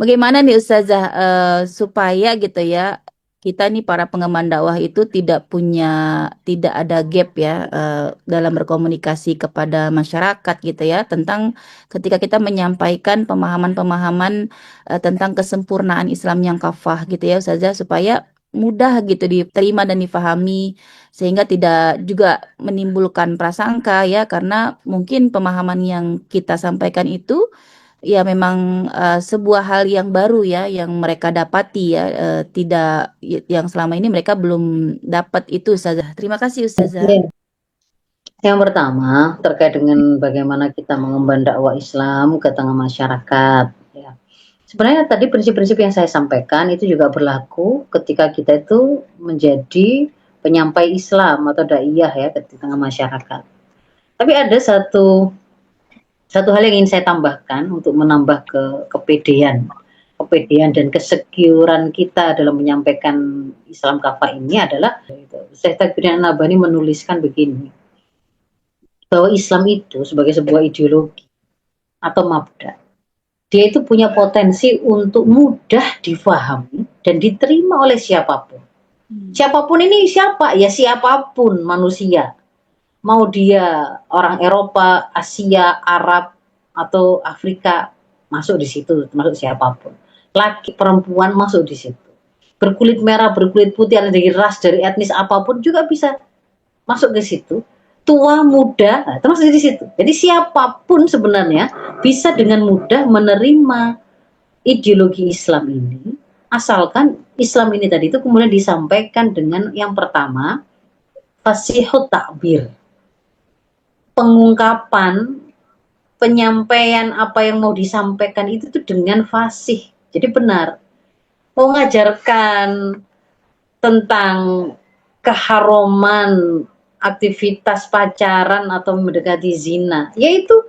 Bagaimana nih Ustazah supaya gitu ya kita nih para pengemban dakwah itu tidak ada gap ya dalam berkomunikasi kepada masyarakat gitu ya tentang ketika kita menyampaikan pemahaman-pemahaman tentang kesempurnaan Islam yang kafah gitu ya Ustazah supaya mudah gitu diterima dan difahami sehingga tidak juga menimbulkan prasangka ya karena mungkin pemahaman yang kita sampaikan itu ya memang sebuah hal yang baru ya yang mereka dapati ya tidak yang selama ini mereka belum dapat itu Ustazah. Terima kasih Ustazah. Oke. Yang pertama, terkait dengan bagaimana kita mengemban dakwah Islam ke tengah masyarakat, ya. Sebenarnya tadi prinsip-prinsip yang saya sampaikan itu juga berlaku ketika kita itu menjadi penyampai Islam atau daiyah ya ke tengah masyarakat. Tapi ada satu hal yang ingin saya tambahkan untuk menambah kepedean dan kesekyuran kita dalam menyampaikan Islam kafah ini adalah Syekh Taqiyuddin Nabhani menuliskan begini, bahwa Islam itu sebagai sebuah ideologi atau mabda, dia itu punya potensi untuk mudah difahami dan diterima oleh siapapun. Siapapun ini siapa? Ya siapapun manusia. Mau dia orang Eropa, Asia, Arab, atau Afrika, masuk di situ, termasuk siapapun. Laki, perempuan masuk di situ. Berkulit merah, berkulit putih, ada dari ras, dari etnis apapun juga bisa masuk ke situ. Tua, muda, nah, termasuk di situ. Jadi siapapun sebenarnya bisa dengan mudah menerima ideologi Islam ini, asalkan Islam ini tadi itu kemudian disampaikan dengan yang pertama, fasihut takbir, pengungkapan, penyampaian apa yang mau disampaikan itu tuh dengan fasih. Jadi benar. Mau mengajarkan tentang keharuman aktivitas pacaran atau mendekati zina, yaitu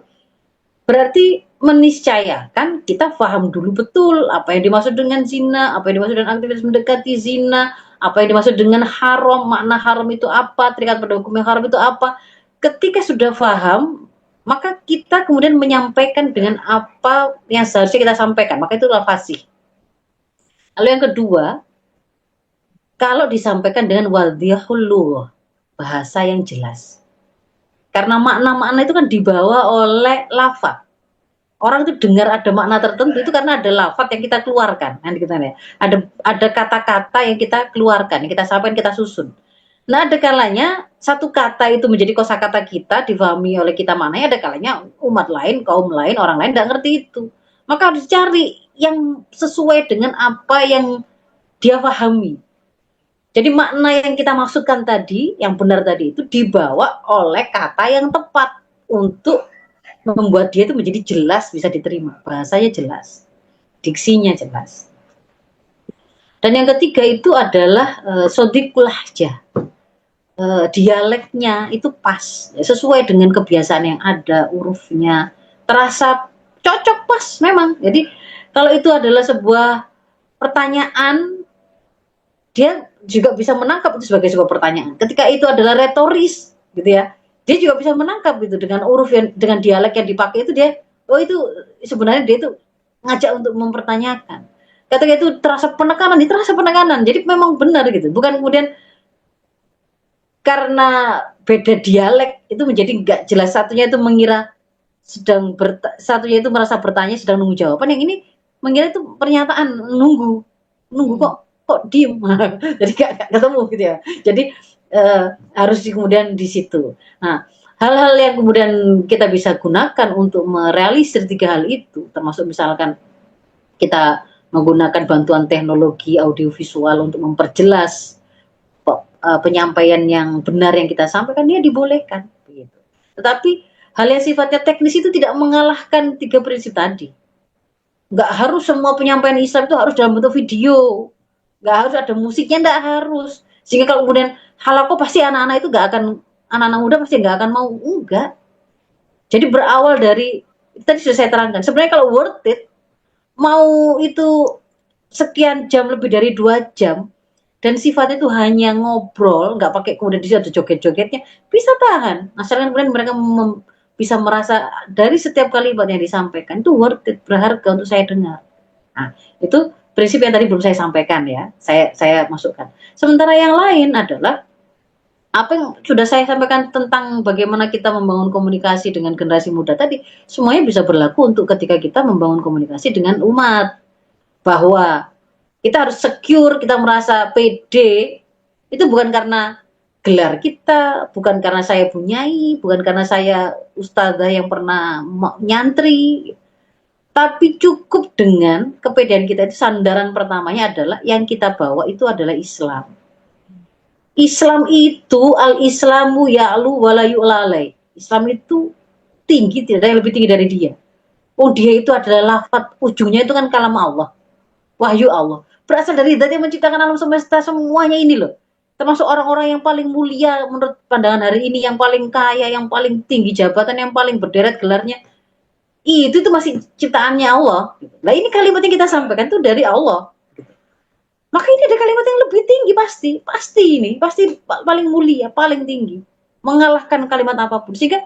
berarti meniscayakan kita paham dulu betul apa yang dimaksud dengan zina, apa yang dimaksud dengan aktivitas mendekati zina, apa yang dimaksud dengan haram, makna haram itu apa, terikat pada hukum yang haram itu apa. Ketika sudah paham, maka kita kemudian menyampaikan dengan apa yang seharusnya kita sampaikan, maka itu adalah fasih. Lalu yang kedua, kalau disampaikan dengan wadihul bahasa yang jelas. Karena makna-makna itu kan dibawa oleh lafaz. Orang itu dengar ada makna tertentu itu karena ada lafaz yang kita keluarkan, kan gitu ya. Ada kata-kata yang kita keluarkan, yang kita sampaikan, kita susun. Nah, ada kalanya satu kata itu menjadi kosakata kita, difahami oleh kita maknanya, ada kalanya umat lain, kaum lain, orang lain tidak ngerti itu. Maka harus cari yang sesuai dengan apa yang dia pahami. Jadi makna yang kita maksudkan tadi, yang benar tadi itu dibawa oleh kata yang tepat untuk membuat dia itu menjadi jelas, bisa diterima. Bahasanya jelas, diksinya jelas. Dan yang ketiga itu adalah sodikul lahjah. Dialeknya itu pas, sesuai dengan kebiasaan yang ada, hurufnya terasa cocok pas memang. Jadi kalau itu adalah sebuah pertanyaan, dia juga bisa menangkap itu sebagai sebuah pertanyaan. Ketika itu adalah retoris, gitu ya, dia juga bisa menangkap itu dengan huruf yang, dengan dialek yang dipakai itu dia, oh itu sebenarnya dia itu ngajak untuk mempertanyakan. Ketika itu terasa penekanan, dia terasa penekanan. Jadi memang benar gitu. Bukan kemudian karena beda dialek itu menjadi nggak jelas, satunya itu mengira satunya itu merasa bertanya sedang nunggu jawaban, yang ini mengira itu pernyataan nunggu kok diem. Jadi gak ketemu gitu ya. Jadi harus kemudian di situ. Nah, hal-hal yang kemudian kita bisa gunakan untuk merealisir tiga hal itu, termasuk misalkan kita menggunakan bantuan teknologi audiovisual untuk memperjelas penyampaian yang benar yang kita sampaikan, dia dibolehkan begitu. Tetapi hal yang sifatnya teknis itu tidak mengalahkan tiga prinsip tadi. Nggak harus semua penyampaian Islam itu harus dalam bentuk video, nggak harus ada musiknya, nggak harus. Sehingga kalau kemudian halakoh pasti anak-anak itu nggak akan, anak-anak muda pasti nggak akan mau, enggak. Jadi berawal dari tadi sudah saya terangkan. Sebenarnya kalau worth it, mau itu sekian jam, lebih dari 2 jam, dan sifatnya itu hanya ngobrol, nggak pakai kemudian di situ ada joget-jogetnya, bisa tahan. Asalkan kemudian mereka bisa merasa dari setiap kalimat yang disampaikan itu worth it, berharga untuk saya dengar. Nah, itu prinsip yang tadi belum saya sampaikan ya, saya masukkan. Sementara yang lain adalah apa yang sudah saya sampaikan tentang bagaimana kita membangun komunikasi dengan generasi muda tadi, semuanya bisa berlaku untuk ketika kita membangun komunikasi dengan umat. Bahwa kita harus secure, kita merasa pede, itu bukan karena gelar kita, bukan karena saya bunyai, bukan karena saya ustazah yang pernah nyantri, tapi cukup dengan kepedean kita itu sandaran pertamanya adalah yang kita bawa itu adalah Islam. Islam itu al-Islamu ya'lu wala yu'lalai. Islam itu tinggi, tidak ada yang lebih tinggi dari dia. Oh dia itu adalah lafaz, ujungnya itu kan kalam Allah. Wahyu Allah. Berasal dari zat yang menciptakan alam semesta semuanya ini loh. Termasuk orang-orang yang paling mulia menurut pandangan hari ini, yang paling kaya, yang paling tinggi jabatan, yang paling berderet gelarnya. Itu masih ciptaannya Allah. Nah ini kalimat yang kita sampaikan itu dari Allah. Maka ini ada kalimat yang lebih tinggi pasti ini, pasti paling mulia, paling tinggi, mengalahkan kalimat apapun. Sehingga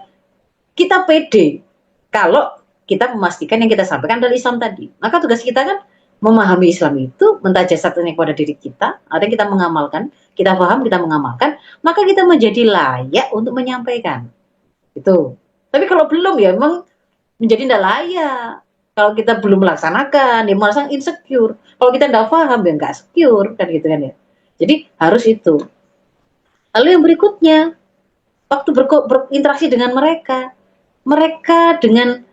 kita pede kalau kita memastikan yang kita sampaikan adalah Islam tadi. Maka tugas kita kan memahami Islam itu, mentajasatnya kepada diri kita, artinya kita mengamalkan, kita paham, kita mengamalkan, maka kita menjadi layak untuk menyampaikan. Itu. Tapi kalau belum ya memang menjadi tidak layak. Kalau kita belum melaksanakan, ya merasa insecure. Kalau kita tidak paham, ya nggak secure, kan gitu kan ya. Jadi harus itu. Lalu yang berikutnya, waktu berinteraksi dengan mereka, mereka dengan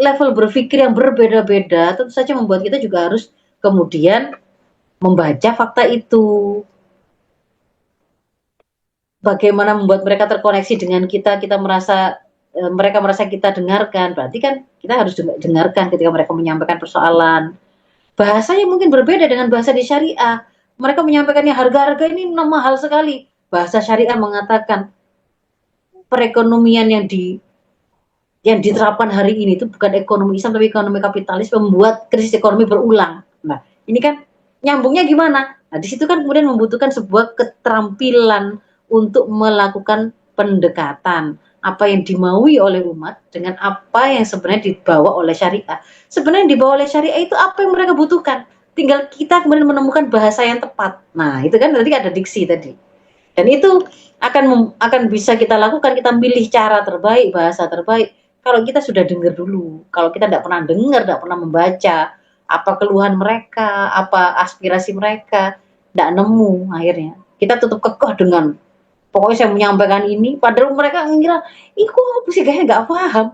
level berpikir yang berbeda-beda, tentu saja membuat kita juga harus kemudian membaca fakta itu. Bagaimana membuat mereka terkoneksi dengan kita, kita merasa mereka merasa kita dengarkan, berarti kan kita harus dengarkan ketika mereka menyampaikan persoalan. Bahasanya mungkin berbeda dengan bahasa di syariah. Mereka menyampaikannya harga-harga ini mahal sekali. Bahasa syariah mengatakan perekonomian yang diterapkan hari ini itu bukan ekonomi Islam tapi ekonomi kapitalis, membuat krisis ekonomi berulang. Nah, ini kan nyambungnya gimana? Nah, di situ kan kemudian membutuhkan sebuah keterampilan untuk melakukan pendekatan apa yang dimaui oleh umat dengan apa yang sebenarnya dibawa oleh syariah. Sebenarnya yang dibawa oleh syariah itu apa yang mereka butuhkan. Tinggal kita kemudian menemukan bahasa yang tepat. Nah, itu kan tadi ada diksi tadi. Dan itu akan bisa kita lakukan, kita pilih cara terbaik, bahasa terbaik. Kalau kita sudah dengar dulu, kalau kita tidak pernah dengar, tidak pernah membaca, apa keluhan mereka, apa aspirasi mereka, tidak nemu akhirnya. Kita tutup kekeh dengan pokoknya saya menyampaikan ini, padahal mereka ngira, ih kok apa sih kayaknya nggak paham.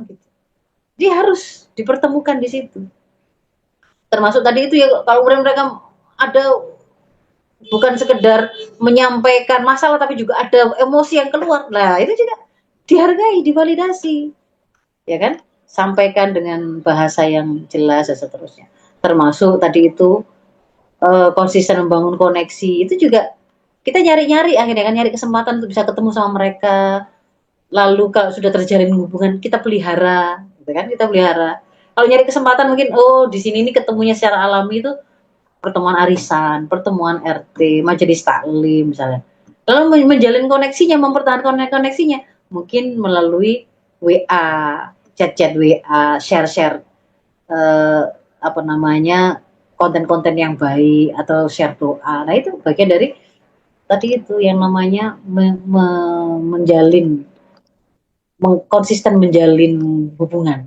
Dia harus dipertemukan di situ. Termasuk tadi itu ya, kalau mereka ada bukan sekedar menyampaikan masalah, tapi juga ada emosi yang keluar. Nah itu juga dihargai, divalidasi, ya kan? Sampaikan dengan bahasa yang jelas dan seterusnya. Termasuk tadi itu konsisten membangun koneksi, itu juga kita nyari-nyari akhirnya kan, nyari kesempatan untuk bisa ketemu sama mereka. Lalu kalau sudah terjalin hubungan, kita pelihara, gitu kan? Kita pelihara. Kalau nyari kesempatan mungkin, oh di sini ini ketemunya secara alami itu pertemuan arisan, pertemuan RT, majelis taklim misalnya. Lalu menjalin koneksinya, mempertahankan koneksinya, mungkin melalui WA, chat-chat WA, share-share apa namanya konten-konten yang baik atau share doa. Nah itu bagian dari tadi itu yang namanya menjalin, konsisten menjalin hubungan.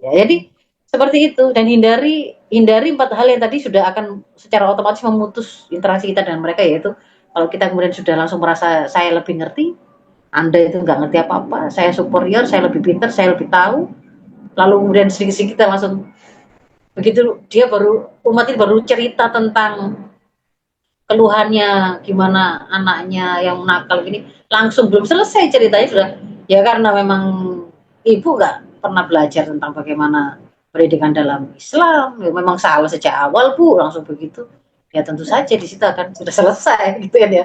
Ya, jadi seperti itu, dan hindari 4 hal yang tadi sudah akan secara otomatis memutus interaksi kita dengan mereka, yaitu kalau kita kemudian sudah langsung merasa saya lebih ngerti, Anda itu nggak ngerti apa-apa, saya superior, saya lebih pintar, saya lebih tahu, lalu kemudian sedikit-sedikit kita langsung begitu dia umat ini baru cerita tentang keluhannya gimana anaknya yang nakal gini, langsung belum selesai ceritanya sudah, ya karena memang ibu nggak pernah belajar tentang bagaimana pendidikan dalam Islam, ya memang salah sejak awal Bu, langsung begitu. Ya tentu saja di situ akan sudah selesai gitu kan ya.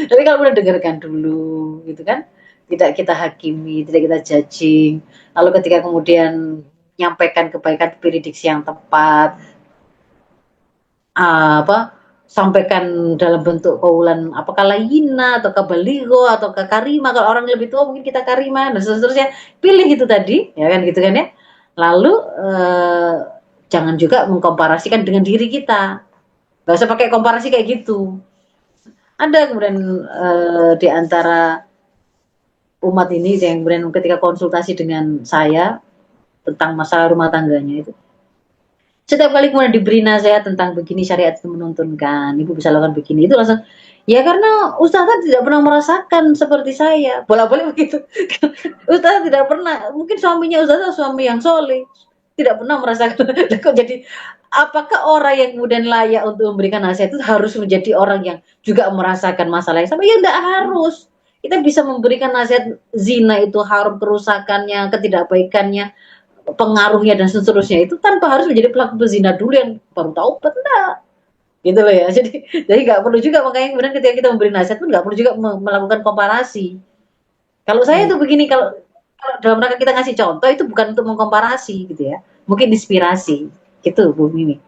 Tapi kalau udah dengarkan dulu gitu kan, tidak kita hakimi, tidak kita judging. Lalu ketika kemudian menyampaikan kebaikan, pilih diksi yang tepat, sampaikan dalam bentuk kaulan apakah layina atau kabaligo atau karima, kalau orang lebih tua mungkin kita karima dan seterusnya, pilih itu tadi ya kan gitu kan ya. Lalu jangan juga mengkomparasikan dengan diri kita. Nggak usah pakai komparasi kayak gitu. Ada kemudian di antara umat ini yang kemudian ketika konsultasi dengan saya tentang masalah rumah tangganya itu, setiap kali kemudian diberi nasihat tentang begini syariat itu menuntunkan, ibu bisa lakukan begini, itu langsung, ya karena ustazah tidak pernah merasakan seperti saya, bolak-balik begitu. Ustazah tidak pernah, mungkin suaminya ustazah suami yang soleh, tidak pernah merasakan. Kok jadi, apakah orang yang kemudian layak untuk memberikan nasihat itu harus menjadi orang yang juga merasakan masalah yang sama? Ya tidak harus. Kita bisa memberikan nasihat zina itu haram, kerusakannya, ketidakbaikannya, pengaruhnya dan seterusnya itu tanpa harus menjadi pelaku pezina dulu yang baru tahu enggak gitu loh ya. Jadi nggak perlu juga, makanya kemudian ketika kita memberi nasihat pun nggak perlu juga melakukan komparasi. Kalau saya Baik. tuh begini, kalau dalam rangka kita ngasih contoh itu bukan untuk mengkomparasi gitu ya, mungkin inspirasi gitu Bu Mimi.